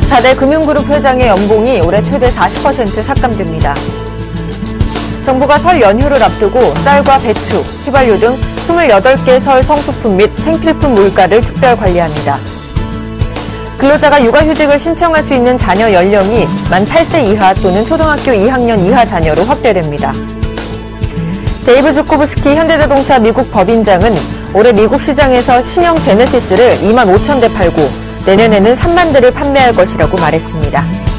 4대 금융그룹 회장의 연봉이 올해 최대 40% 삭감됩니다. 정부가 설 연휴를 앞두고 쌀과 배추, 휘발유 등 28개 설 성수품 및 생필품 물가를 특별 관리합니다. 근로자가 육아휴직을 신청할 수 있는 자녀 연령이 만 8세 이하 또는 초등학교 2학년 이하 자녀로 확대됩니다. 데이브 주코브스키 현대자동차 미국 법인장은 올해 미국 시장에서 신형 제네시스를 2만 5천 대 팔고 내년에는 3만 대를 판매할 것이라고 말했습니다.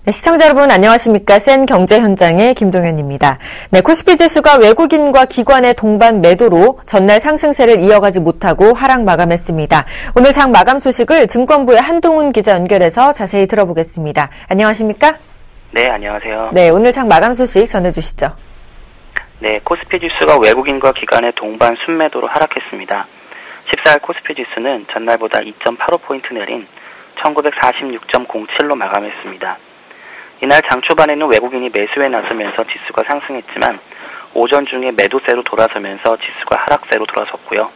네, 시청자 여러분 안녕하십니까? 센 경제 현장의 김동현입니다. 네, 코스피 지수가 외국인과 기관의 동반 매도로 전날 상승세를 이어가지 못하고 하락 마감했습니다. 오늘 장 마감 소식을 증권부의 한동훈 기자 연결해서 자세히 들어보겠습니다. 안녕하십니까? 네, 안녕하세요. 네, 오늘 장 마감 소식 전해주시죠. 네, 코스피 지수가 외국인과 기관의 동반 순매도로 하락했습니다. 14일 코스피 지수는 전날보다 2.85포인트 내린 1946.07로 마감했습니다. 이날 장 초반에는 외국인이 매수에 나서면서 지수가 상승했지만 오전 중에 매도세로 돌아서면서 지수가 하락세로 돌아섰고요.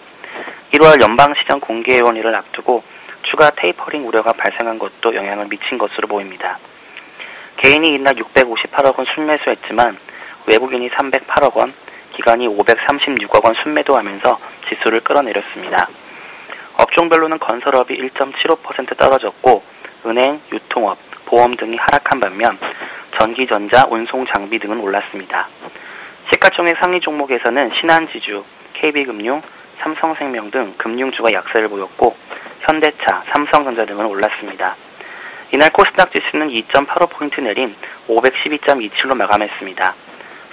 1월 연방시장 공개예원일을 앞두고 추가 테이퍼링 우려가 발생한 것도 영향을 미친 것으로 보입니다. 개인이 이날 658억 원 순매수했지만 외국인이 308억 원, 기관이 536억 원 순매도하면서 지수를 끌어내렸습니다. 업종별로는 건설업이 1.75% 떨어졌고 은행, 유통업, 보험 등이 하락한 반면 전기전자, 운송장비 등은 올랐습니다. 시가총액 상위 종목에서는 신한지주, KB금융, 삼성생명 등 금융주가 약세를 보였고 현대차, 삼성전자 등은 올랐습니다. 이날 코스닥 지수는 2.85포인트 내린 512.27로 마감했습니다.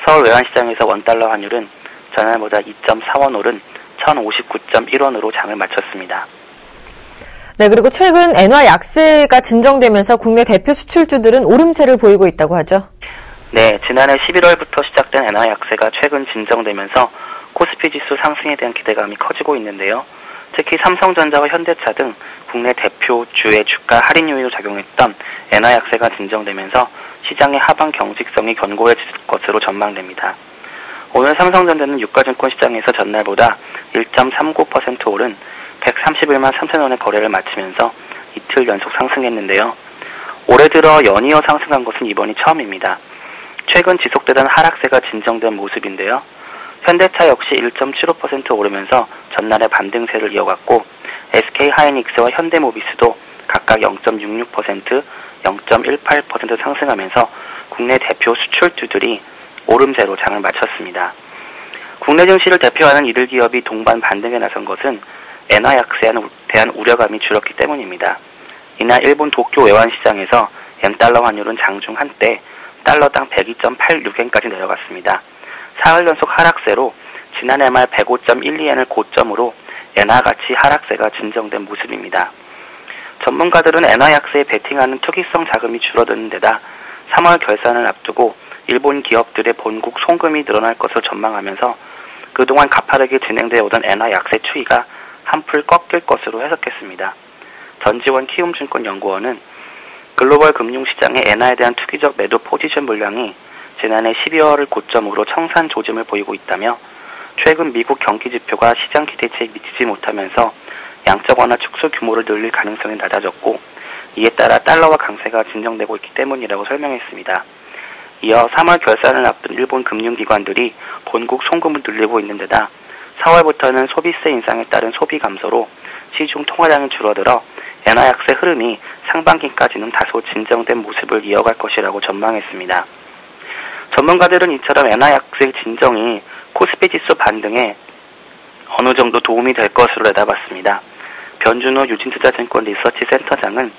서울 외환시장에서 원달러 환율은 전날보다 2.4원 오른 1059.1원으로 장을 마쳤습니다. 네, 그리고 최근 엔화 약세가 진정되면서 국내 대표 수출주들은 오름세를 보이고 있다고 하죠. 네, 지난해 11월부터 시작된 엔화 약세가 최근 진정되면서 코스피 지수 상승에 대한 기대감이 커지고 있는데요. 특히 삼성전자와 현대차 등 국내 대표주의 주가 할인 요인으로 작용했던 엔화 약세가 진정되면서 시장의 하방 경직성이 견고해질 것으로 전망됩니다. 오늘 삼성전자는 유가증권 시장에서 전날보다 1.39% 오른 131만 3천 원의 거래를 마치면서 이틀 연속 상승했는데요. 올해 들어 연이어 상승한 것은 이번이 처음입니다. 최근 지속되던 하락세가 진정된 모습인데요. 현대차 역시 1.75% 오르면서 전날의 반등세를 이어갔고 SK하이닉스와 현대모비스도 각각 0.66%, 0.18% 상승하면서 국내 대표 수출주들이 오름세로 장을 마쳤습니다. 국내 증시를 대표하는 이들 기업이 동반 반등에 나선 것은 엔화 약세에 대한 우려감이 줄었기 때문입니다. 이날 일본 도쿄 외환시장에서 엔달러 환율은 장중 한때 달러당 102.86엔까지 내려갔습니다. 사흘 연속 하락세로 지난해 말 105.12엔을 고점으로 엔화 가치 하락세가 진정된 모습입니다. 전문가들은 엔화 약세에 베팅하는 투기성 자금이 줄어드는 데다 3월 결산을 앞두고 일본 기업들의 본국 송금이 늘어날 것을 전망하면서 그동안 가파르게 진행되어 오던 엔화 약세 추이가 한풀 꺾일 것으로 해석했습니다. 전지원 키움증권연구원은 글로벌 금융시장의 엔화에 대한 투기적 매도 포지션 물량이 지난해 12월을 고점으로 청산 조짐을 보이고 있다며 최근 미국 경기지표가 시장 기대치에 미치지 못하면서 양적 완화 축소 규모를 늘릴 가능성이 낮아졌고 이에 따라 달러화 강세가 진정되고 있기 때문이라고 설명했습니다. 이어 3월 결산을 앞둔 일본 금융기관들이 본국 송금을 늘리고 있는 데다 4월부터는 소비세 인상에 따른 소비 감소로 시중 통화량이 줄어들어 엔화 약세 흐름이 상반기까지는 다소 진정된 모습을 이어갈 것이라고 전망했습니다. 전문가들은 이처럼 엔화 약세 진정이 코스피 지수 반등에 어느 정도 도움이 될 것으로 내다봤습니다. 변준호 유진투자증권 리서치 센터장은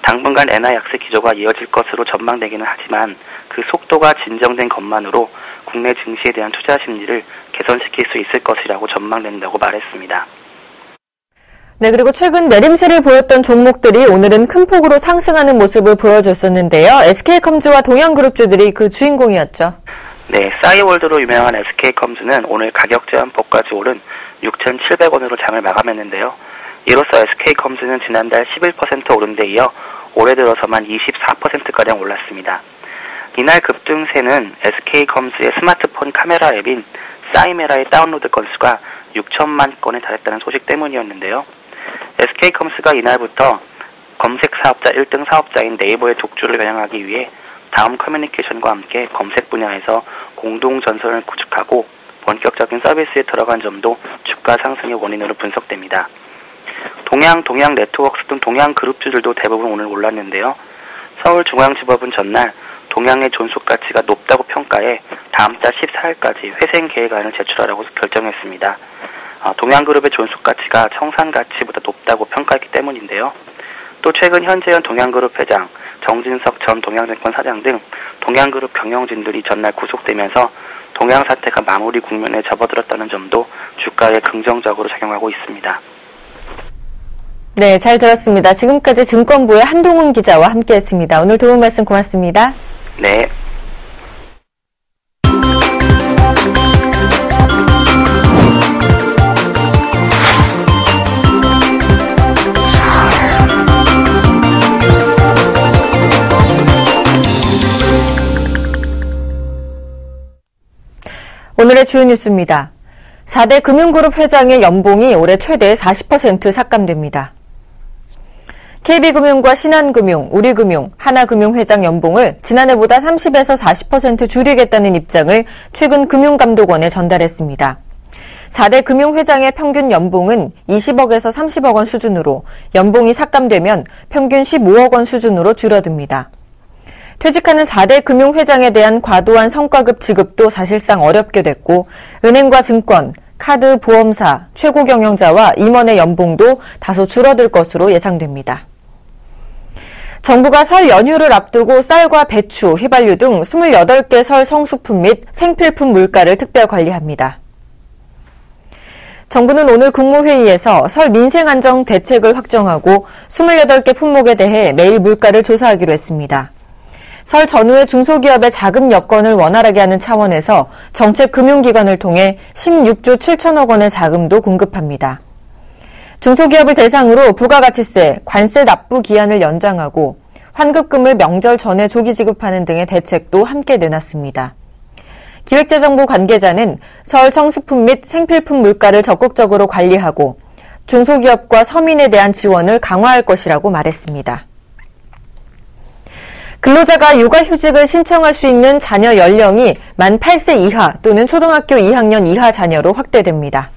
당분간 엔화 약세 기조가 이어질 것으로 전망되기는 하지만 그 속도가 진정된 것만으로 국내 증시에 대한 투자 심리를 개선시킬 수 있을 것이라고 전망된다고 말했습니다. 네, 그리고 최근 내림세를 보였던 종목들이 오늘은 큰 폭으로 상승하는 모습을 보여줬었는데요. SK컴즈와 동양그룹주들이 그 주인공이었죠. 네, 싸이월드로 유명한 SK컴즈는 오늘 가격 제한폭까지 오른 6,700원으로 장을 마감했는데요. 이로써 SK컴즈는 지난달 11% 오른 데 이어 올해 들어서만 24%가량 올랐습니다. 이날 급등세는 SK컴스의 스마트폰 카메라 앱인 싸이메라의 다운로드 건수가 6천만 건에 달했다는 소식 때문이었는데요. SK컴스가 이날부터 검색 사업자 1등 사업자인 네이버의 독주를 겨냥하기 위해 다음 커뮤니케이션과 함께 검색 분야에서 공동 전선을 구축하고 본격적인 서비스에 들어간 점도 주가 상승의 원인으로 분석됩니다. 동양 네트워크스 등 동양 그룹주들도 대부분 오늘 올랐는데요. 서울중앙지법은 전날 동양의 존속 가치가 높다고 평가해 다음 달 14일까지 회생 계획안을 제출하라고 결정했습니다. 동양그룹의 존속 가치가 청산 가치보다 높다고 평가했기 때문인데요. 또 최근 현재현 동양그룹 회장, 정진석 전 동양증권 사장 등 동양그룹 경영진들이 전날 구속되면서 동양 사태가 마무리 국면에 접어들었다는 점도 주가에 긍정적으로 작용하고 있습니다. 네, 잘 들었습니다. 지금까지 증권부의 한동훈 기자와 함께했습니다. 오늘 도움 말씀 고맙습니다. 네. 오늘의 주요 뉴스입니다. 4대 금융그룹 회장의 연봉이 올해 최대 40% 삭감됩니다. KB금융과 신한금융, 우리금융, 하나금융 회장 연봉을 지난해보다 30에서 40% 줄이겠다는 입장을 최근 금융감독원에 전달했습니다. 4대 금융회장의 평균 연봉은 20억에서 30억 원 수준으로 연봉이 삭감되면 평균 15억 원 수준으로 줄어듭니다. 퇴직하는 4대 금융회장에 대한 과도한 성과급 지급도 사실상 어렵게 됐고 은행과 증권, 카드, 보험사, 최고 경영자와 임원의 연봉도 다소 줄어들 것으로 예상됩니다. 정부가 설 연휴를 앞두고 쌀과 배추, 휘발유 등 28개 설 성수품 및 생필품 물가를 특별 관리합니다. 정부는 오늘 국무회의에서 설 민생안정 대책을 확정하고 28개 품목에 대해 매일 물가를 조사하기로 했습니다. 설 전후에 중소기업의 자금 여건을 원활하게 하는 차원에서 정책금융기관을 통해 16조 7천억 원의 자금도 공급합니다. 중소기업을 대상으로 부가가치세, 관세 납부 기한을 연장하고 환급금을 명절 전에 조기 지급하는 등의 대책도 함께 내놨습니다. 기획재정부 관계자는 설 성수품 및 생필품 물가를 적극적으로 관리하고 중소기업과 서민에 대한 지원을 강화할 것이라고 말했습니다. 근로자가 육아휴직을 신청할 수 있는 자녀 연령이 만 8세 이하 또는 초등학교 2학년 이하 자녀로 확대됩니다.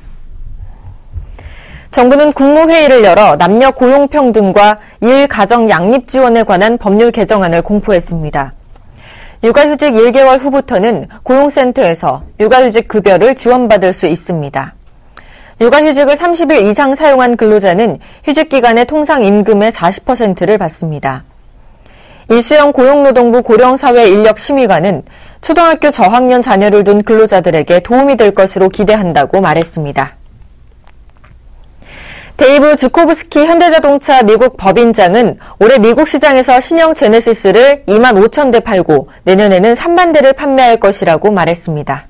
정부는 국무회의를 열어 남녀 고용평등과 일, 가정, 양립 지원에 관한 법률 개정안을 공포했습니다. 육아휴직 1개월 후부터는 고용센터에서 육아휴직 급여를 지원받을 수 있습니다. 육아휴직을 30일 이상 사용한 근로자는 휴직기간의 통상 임금의 40%를 받습니다. 이수영 고용노동부 고령사회인력심의관은 초등학교 저학년 자녀를 둔 근로자들에게 도움이 될 것으로 기대한다고 말했습니다. 데이브 주코브스키 현대자동차 미국 법인장은 올해 미국 시장에서 신형 제네시스를 2만 5천 대 팔고 내년에는 3만 대를 판매할 것이라고 말했습니다.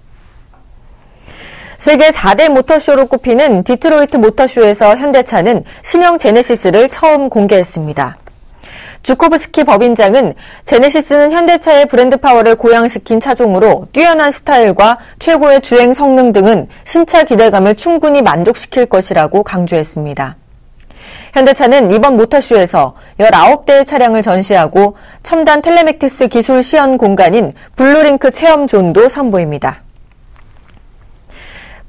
세계 4대 모터쇼로 꼽히는 디트로이트 모터쇼에서 현대차는 신형 제네시스를 처음 공개했습니다. 주코브스키 법인장은 제네시스는 현대차의 브랜드 파워를 고양시킨 차종으로 뛰어난 스타일과 최고의 주행 성능 등은 신차 기대감을 충분히 만족시킬 것이라고 강조했습니다. 현대차는 이번 모터쇼에서 19대의 차량을 전시하고 첨단 텔레매틱스 기술 시연 공간인 블루링크 체험존도 선보입니다.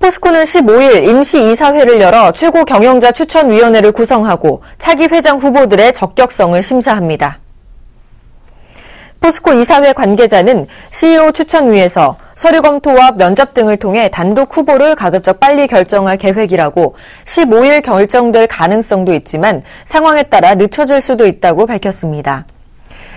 포스코는 15일 임시이사회를 열어 최고 경영자 추천위원회를 구성하고 차기 회장 후보들의 적격성을 심사합니다. 포스코 이사회 관계자는 CEO 추천위에서 서류 검토와 면접 등을 통해 단독 후보를 가급적 빨리 결정할 계획이라고 15일 결정될 가능성도 있지만 상황에 따라 늦춰질 수도 있다고 밝혔습니다.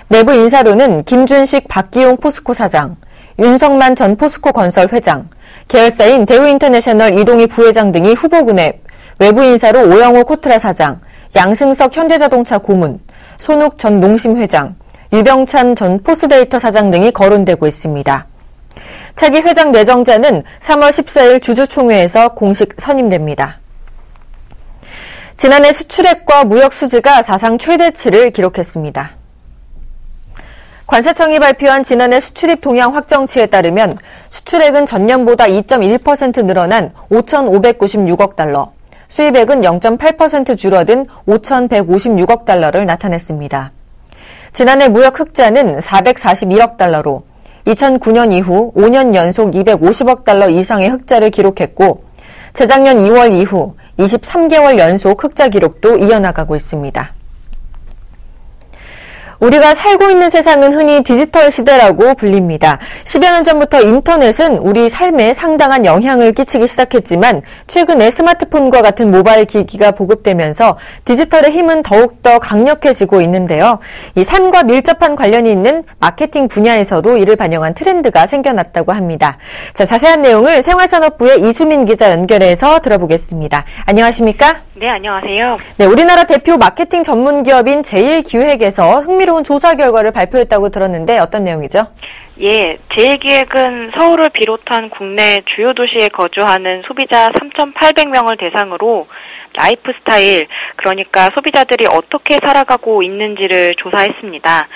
내부 인사로는 김준식 박기용 포스코 사장, 윤성만 전 포스코 건설 회장, 계열사인 대우인터내셔널 이동희 부회장 등이 후보군에 외부 인사로 오영호 코트라 사장, 양승석 현대자동차 고문, 손욱 전 농심 회장, 유병찬 전 포스데이터 사장 등이 거론되고 있습니다. 차기 회장 내정자는 3월 14일 주주총회에서 공식 선임됩니다. 지난해 수출액과 무역 수지가 사상 최대치를 기록했습니다. 관세청이 발표한 지난해 수출입 동향 확정치에 따르면 수출액은 전년보다 2.1% 늘어난 5,596억 달러, 수입액은 0.8% 줄어든 5,156억 달러를 나타냈습니다. 지난해 무역 흑자는 441억 달러로 2009년 이후 5년 연속 250억 달러 이상의 흑자를 기록했고 재작년 2월 이후 23개월 연속 흑자 기록도 이어나가고 있습니다. 우리가 살고 있는 세상은 흔히 디지털 시대라고 불립니다. 10여 년 전부터 인터넷은 우리 삶에 상당한 영향을 끼치기 시작했지만 최근에 스마트폰과 같은 모바일 기기가 보급되면서 디지털의 힘은 더욱더 강력해지고 있는데요. 이 삶과 밀접한 관련이 있는 마케팅 분야에서도 이를 반영한 트렌드가 생겨났다고 합니다. 자, 자세한 내용을 생활산업부의 이수민 기자 연결해서 들어보겠습니다. 안녕하십니까? 네, 안녕하세요. 네, 우리나라 대표 마케팅 전문 기업인 제일기획에서 흥미로운 조사 결과를 발표했다고 들었는데 어떤 내용이죠? 예, 제일기획은 서울을 비롯한 국내 주요 도시에 거주하는 소비자 3,800명을 대상으로 라이프 스타일, 그러니까 소비자들이 어떻게 살아가고 있는지를 조사했습니다.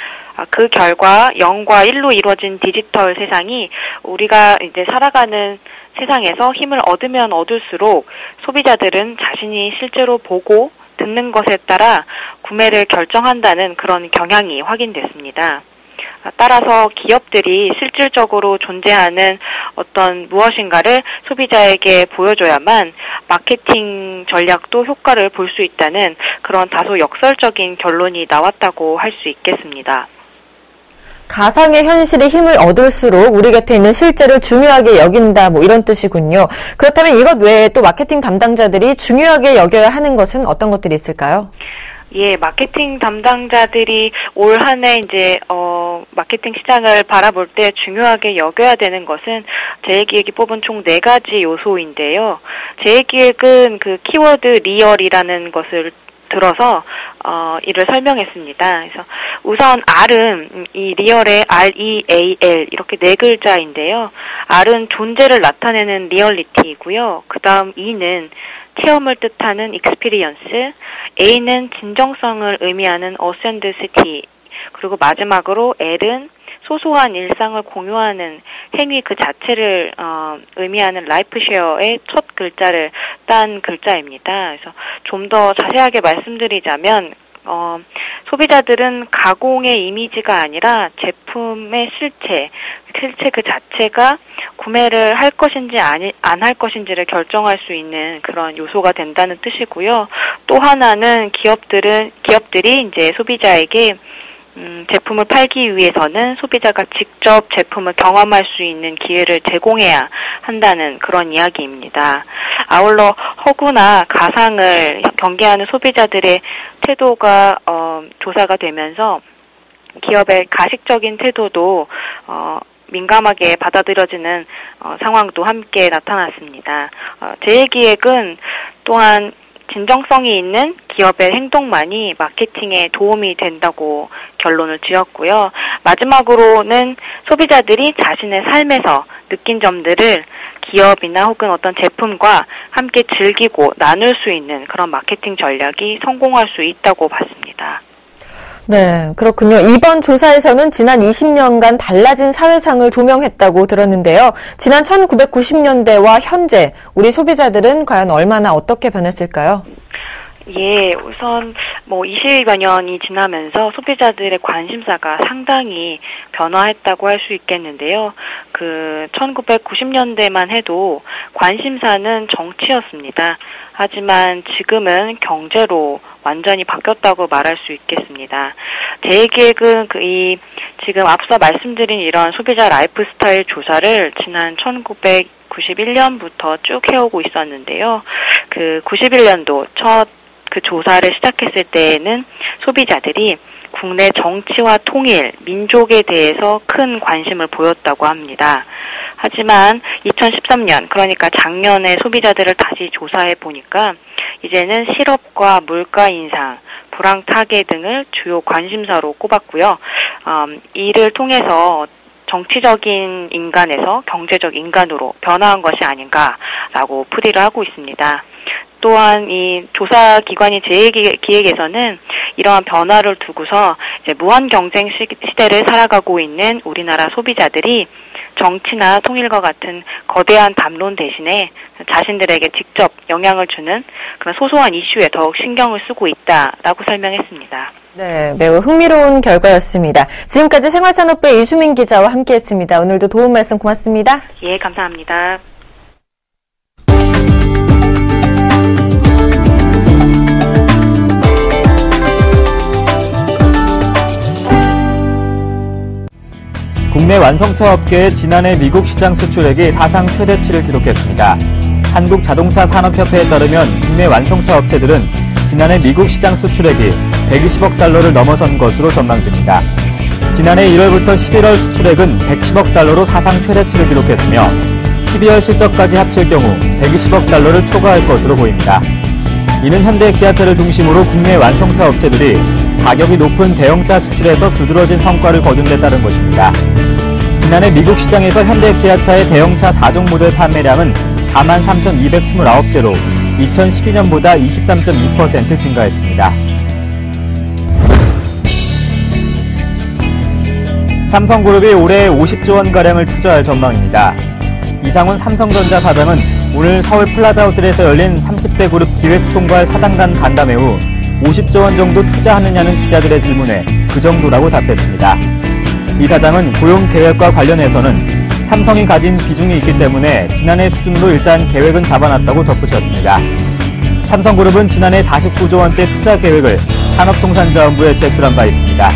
그 결과 0과 1로 이루어진 디지털 세상이 우리가 이제 살아가는 세상에서 힘을 얻으면 얻을수록 소비자들은 자신이 실제로 보고 듣는 것에 따라 구매를 결정한다는 그런 경향이 확인됐습니다. 따라서 기업들이 실질적으로 존재하는 어떤 무엇인가를 소비자에게 보여줘야만 마케팅 전략도 효과를 볼 수 있다는 그런 다소 역설적인 결론이 나왔다고 할 수 있겠습니다. 가상의 현실의 힘을 얻을수록 우리 곁에 있는 실제를 중요하게 여긴다, 이런 뜻이군요. 그렇다면 이것 외에 또 마케팅 담당자들이 중요하게 여겨야 하는 것은 어떤 것들이 있을까요? 예, 마케팅 담당자들이 올 한 해 이제 마케팅 시장을 바라볼 때 중요하게 여겨야 되는 것은 제일기획이 뽑은 총 4가지 요소인데요. 제일기획은 그 키워드 리얼이라는 것을 들어서 이를 설명했습니다. 그래서 우선 R은 이 리얼의 REAL 이렇게 4글자인데요. R은 존재를 나타내는 리얼리티이고요. 그 다음 E는 체험을 뜻하는 experience, A는 진정성을 의미하는 authenticity, 그리고 마지막으로 L은 소소한 일상을 공유하는 행위 그 자체를 의미하는 라이프쉐어의 첫 글자를 딴 글자입니다. 그래서 좀 더 자세하게 말씀드리자면 소비자들은 가공의 이미지가 아니라 제품의 실체 그 자체가 구매를 할 것인지 안 할 것인지를 결정할 수 있는 그런 요소가 된다는 뜻이고요. 또 하나는 기업들이 이제 소비자에게 제품을 팔기 위해서는 소비자가 직접 제품을 경험할 수 있는 기회를 제공해야 한다는 그런 이야기입니다. 아울러 허구나 가상을 경계하는 소비자들의 태도가 조사가 되면서 기업의 가식적인 태도도 민감하게 받아들여지는 상황도 함께 나타났습니다. 제일기획은 또한 진정성이 있는 기업의 행동만이 마케팅에 도움이 된다고 결론을 지었고요. 마지막으로는 소비자들이 자신의 삶에서 느낀 점들을 기업이나 혹은 어떤 제품과 함께 즐기고 나눌 수 있는 그런 마케팅 전략이 성공할 수 있다고 봤습니다. 네, 그렇군요. 이번 조사에서는 지난 20년간 달라진 사회상을 조명했다고 들었는데요. 지난 1990년대와 현재 우리 소비자들은 과연 얼마나 어떻게 변했을까요? 예, 우선 20여 년이 지나면서 소비자들의 관심사가 상당히 변화했다고 할 수 있겠는데요. 1990년대만 해도 관심사는 정치였습니다. 하지만 지금은 경제로 완전히 바뀌었다고 말할 수 있겠습니다. 제일기획은 지금 앞서 말씀드린 이런 소비자 라이프 스타일 조사를 지난 1991년부터 쭉 해오고 있었는데요. 91년도 첫 조사를 시작했을 때에는 소비자들이 국내 정치와 통일, 민족에 대해서 큰 관심을 보였다고 합니다. 하지만 2013년, 그러니까 작년에 소비자들을 다시 조사해 보니까 이제는 실업과 물가 인상, 불황 타개 등을 주요 관심사로 꼽았고요. 이를 통해서 정치적인 인간에서 경제적 인간으로 변화한 것이 아닌가라고 풀이를 하고 있습니다. 또한 이 조사 기관인 제일기획에서는 이러한 변화를 두고서 이제 무한 경쟁 시대를 살아가고 있는 우리나라 소비자들이 정치나 통일과 같은 거대한 담론 대신에 자신들에게 직접 영향을 주는 그런 소소한 이슈에 더욱 신경을 쓰고 있다라고 설명했습니다. 네, 매우 흥미로운 결과였습니다. 지금까지 생활산업부의 이수민 기자와 함께했습니다. 오늘도 도움 말씀 고맙습니다. 예, 감사합니다. 국내 완성차 업계의 지난해 미국 시장 수출액이 사상 최대치를 기록했습니다. 한국자동차 산업협회에 따르면 국내 완성차 업체들은 지난해 미국 시장 수출액이 120억 달러를 넘어선 것으로 전망됩니다. 지난해 1월부터 11월 수출액은 110억 달러로 사상 최대치를 기록했으며 12월 실적까지 합칠 경우 120억 달러를 초과할 것으로 보입니다. 이는 현대 기아차를 중심으로 국내 완성차 업체들이 가격이 높은 대형차 수출에서 두드러진 성과를 거둔 데 따른 것입니다. 지난해 미국 시장에서 현대 기아차의 대형차 4종 모델 판매량은 43,229대로 2012년보다 23.2% 증가했습니다. 삼성그룹이 올해 50조 원가량을 투자할 전망입니다. 이상훈 삼성전자 사장은 오늘 서울 플라자호텔에서 열린 30대 그룹 기획총괄 사장단 간담회 후 50조 원 정도 투자하느냐는 기자들의 질문에 그 정도라고 답했습니다. 이 사장은 고용 계획과 관련해서는 삼성이 가진 비중이 있기 때문에 지난해 수준으로 일단 계획은 잡아놨다고 덧붙였습니다. 삼성그룹은 지난해 49조 원대 투자 계획을 산업통상자원부에 제출한 바 있습니다.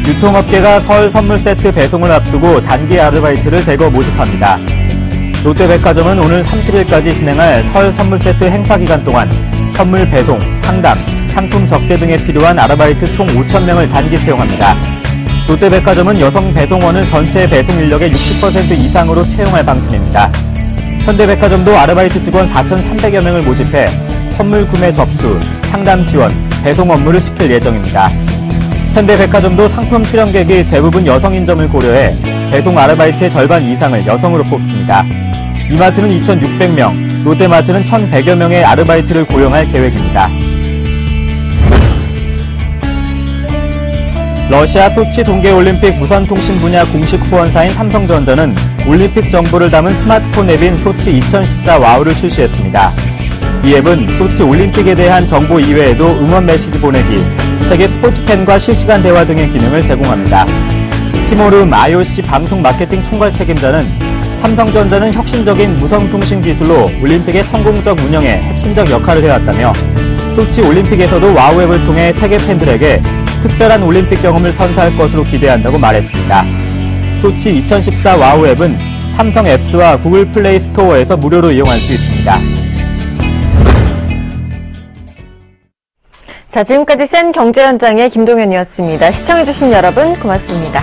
유통업계가 설 선물 세트 배송을 앞두고 단기 아르바이트를 대거 모집합니다. 롯데백화점은 오늘 30일까지 진행할 설 선물 세트 행사 기간 동안 선물 배송, 상담, 상품 적재 등에 필요한 아르바이트 총 5,000명을 단기 채용합니다. 롯데백화점은 여성 배송원을 전체 배송 인력의 60% 이상으로 채용할 방침입니다. 현대백화점도 아르바이트 직원 4,300여 명을 모집해 선물 구매 접수, 상담 지원, 배송 업무를 시킬 예정입니다. 현대백화점도 상품 출연객이 대부분 여성인 점을 고려해 배송 아르바이트의 절반 이상을 여성으로 뽑습니다. 이마트는 2,600명, 롯데마트는 1,100여 명의 아르바이트를 고용할 계획입니다. 러시아 소치 동계올림픽 무선통신 분야 공식 후원사인 삼성전자는 올림픽 정보를 담은 스마트폰 앱인 소치 2014 와우를 출시했습니다. 이 앱은 소치 올림픽에 대한 정보 이외에도 응원 메시지 보내기, 세계 스포츠 팬과 실시간 대화 등의 기능을 제공합니다. 티모르 IOC 방송 마케팅 총괄 책임자는 삼성전자는 혁신적인 무선통신 기술로 올림픽의 성공적 운영에 핵심적 역할을 해왔다며 소치 올림픽에서도 와우 앱을 통해 세계 팬들에게 특별한 올림픽 경험을 선사할 것으로 기대한다고 말했습니다. 소치 2014 와우 앱은 삼성 앱스와 구글 플레이 스토어에서 무료로 이용할 수 있습니다. 자, 지금까지 센 경제 현장의 김동현이었습니다. 시청해주신 여러분 고맙습니다.